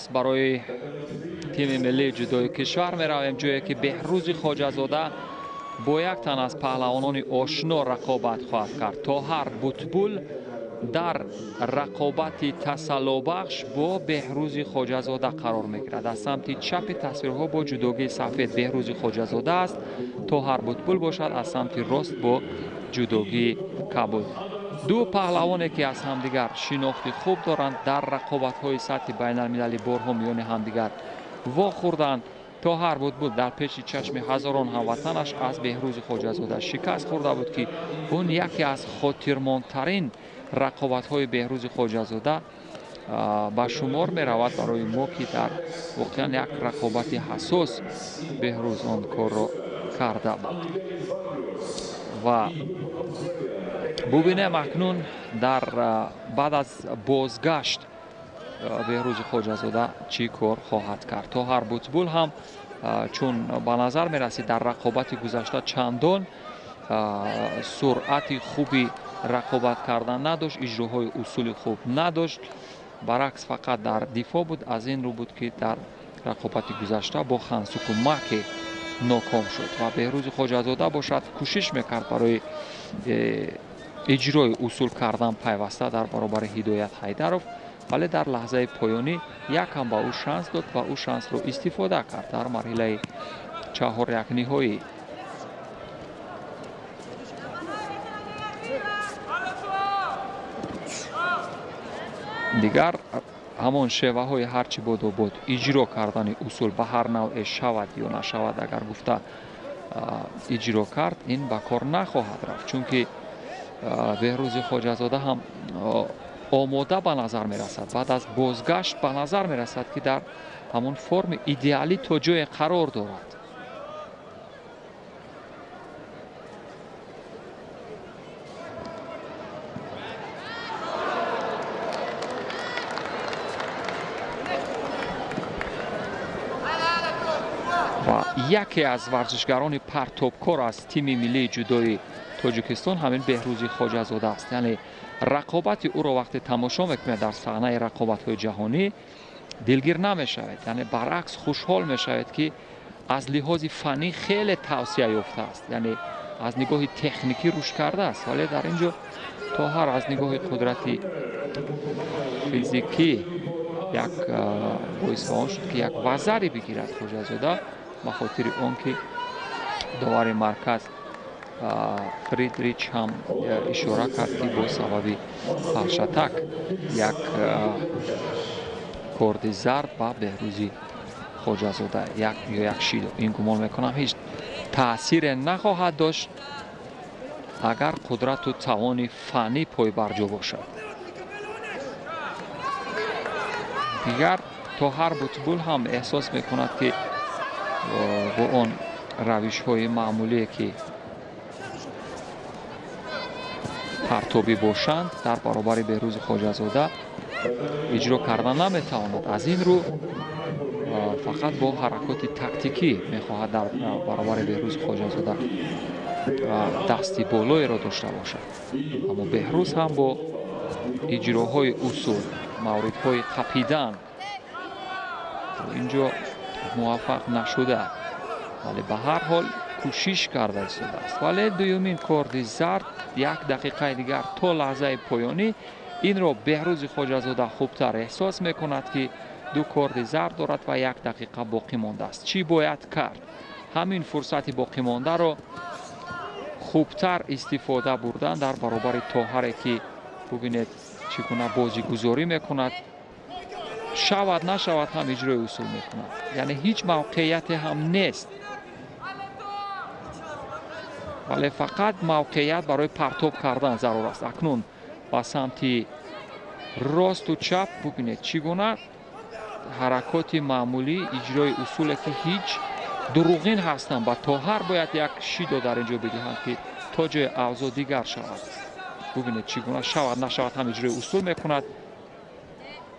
باز برای تیم ملی جودوی کشور می رویم، جایی که بهروز خواجه‌زاده با یک تن از پهلوانان آشنا رقابت خواهد کرد. طاهر بوتبول در رقابت تسلابخش با بهروز خواجه‌زاده قرار میگیرد. از سمت چپ تصویرها با جودوگی سفید بهروز خواجه‌زاده است، طاهر بوتبول باشد از سمت راست با جودوگی کابل. دو پهلوانی که از همدیگر شناخت خوب دارند، در رقابت‌های سطح بین‌المللی بارها میان همدیگر واخوردند. طاهر بوتبول در پیش چشم هزاران هموطنش از بهروز خواجه‌زاده شکست خورده بود که اون یکی از خاطرماندترین رقابت‌های بهروز خواجه‌زاده به شمار می رود. برای ما که در واقعا یک رقابت حساس بهروز آن کار را کرده بود. و ببینیم اکنون در بعد از بازگشت بهروز خواجه‌زاده چی کار خواهد کرد. طاهر بوتبول هم چون به نظر می رسید در رقابت گذشته چندان سرعت خوبی رقابت کردن نداشت، اجراهای اصول خوب نداشت، برعکس فقط در دفاع بود. از این رو بود که در رقابت گذشته با خانسوکو مکی ناکام شد و بهروز خواجه‌زاده باشد کوشش میکرد برای اجرای اصول کردن پیوسته در برابر هدایت حیدرов، ولی در لحظه پایانی یکم به او شانس داد و او شانس رو استفاده کرد. در مرحله 4 نهایی دیگر همان شیوه های هرچی بود و بود اجرا کردن اصول به هر نوع شود یا نشود اگر گفته اجرا کرد، این به کار نخواهد رفت، چون که بهروز خواجه‌زاده هم آماده به نظر می رسد. بعد از بازگشت به نظر می رسد که در همون فرم ایدئالی تا جای قرار دارد. و یکی از ورزشگران پرتابکار از تیم ملی جودوی تاجیکستان همین بهروز خواجه‌زاده است. یعنی رقابت او را وقتی تماشا میکنید در صحنه رقابت‌های جهانی دلگیر نمیشوید، یعنی برعکس خوشحال میشوید که از لحاظ فنی خیلی توسعه یافته است، یعنی از نگاه تکنیکی رشد کرده است. ولی در اینجا طاهر از نگاه قدرت فیزیکی یک باعث آن شد که یک وزری بگیرد خواجه‌زاده، به خاطر آنکه داور مرکز فریدریچ هم اشاره کرد که با سبب پلشتک یک کارت زرد به بهروز خواجه‌زاده یک شید. این گمان میکنم هیچ تاثیر نخواهد داشت اگر قدرت و توان فنی پای برجا باشد. دیگر طاهر بوتبول هم احساس میکند که با آن روش های معمولی که پرتابی باشند در برابر بهروز خواجه‌زاده اجرا کردن نمیتواند. از این رو فقط با حرکات تکتیکی میخواهد در برابر بهروز خواجه‌زاده دستی بالایی را داشته باشد. اما بهروز هم با اجراهای اصول، موردهای تپیدن اینجا موفق نشده، ولی به هر حال کوشش کرده است. ولی دومین کارت زرد 1 دقیقه دیگر تا لحظه پایانی این را بهروز خواجه‌زاده خوبتر احساس میکند که 2 کارت زرد دارد و 1 دقیقه باقی مانده است. چی باید کرد؟ همین فرصت باقی مانده را خوبتر استفاده بردن در برابر طاهر که ببینید چگونه بازی گذاری میکند، شود نشود هم اجرای اصول میکند، یعنی هیچ موقعیت هم نیست، ولی فقط موقعیت برای پرتاب کردن ضرور است. اکنون با سمت راست و چپ ببینید چگونه حرکات معمولی اجرای اصول که هیچ دروغین هستند. با طاهر باید یک شیدو در اینجا بدهند که تا جای اوضاع دیگر شود. ببینید چگونه شود نشود هم اجرای اصول میکند.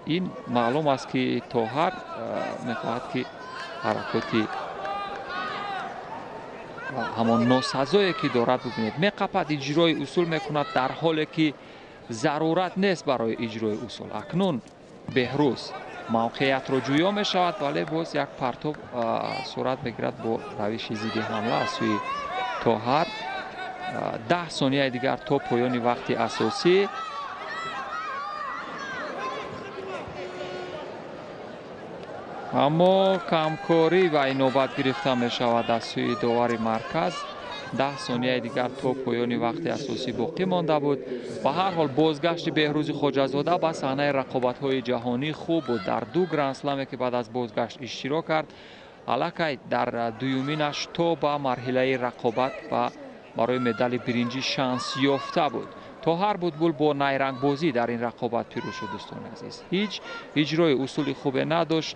این معلوم است که طاهر میخواهد که حرکاتی همان ناسزایی که دارد ببینید میقپد اجرای اصول میکند در حالی که ضرورت نیست برای اجرای اصول. اکنون بهروز موقعیت رو جویا می شود، ولی باز یک پرتاب صورت بگیرد با روش ضد حمله از سوی طاهر. 10 ثانیه دیگر تا پایان وقت اساسی. اما کمکاری و این نوبت گرفته می شود از سوی داور مرکز. 10 ثانیه دیگر تا پایان وقت اساسی باقی مانده بود. به هر حال بازگشت بهروز خواجه‌زاده به صحنه رقابت‌های جهانی خوب بود. در 2 گرند اسلمی که بعد از بازگشت اشتراک کرد، الکی در دومینش تا به مرحله رقابت و برای مدال برنجی شانس یافته بود. طاهر بوتبول با نیرنگ بازی در این رقابت پیروز شد. دوستان عزیز، هیچ اجرای اصول خوب نداشت،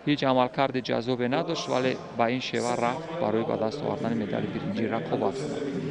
هیچ عملکرد جذاب نداشت، ولی با این شیوه رفت برای به دست آوردن مدال برنجی رقابت کنند.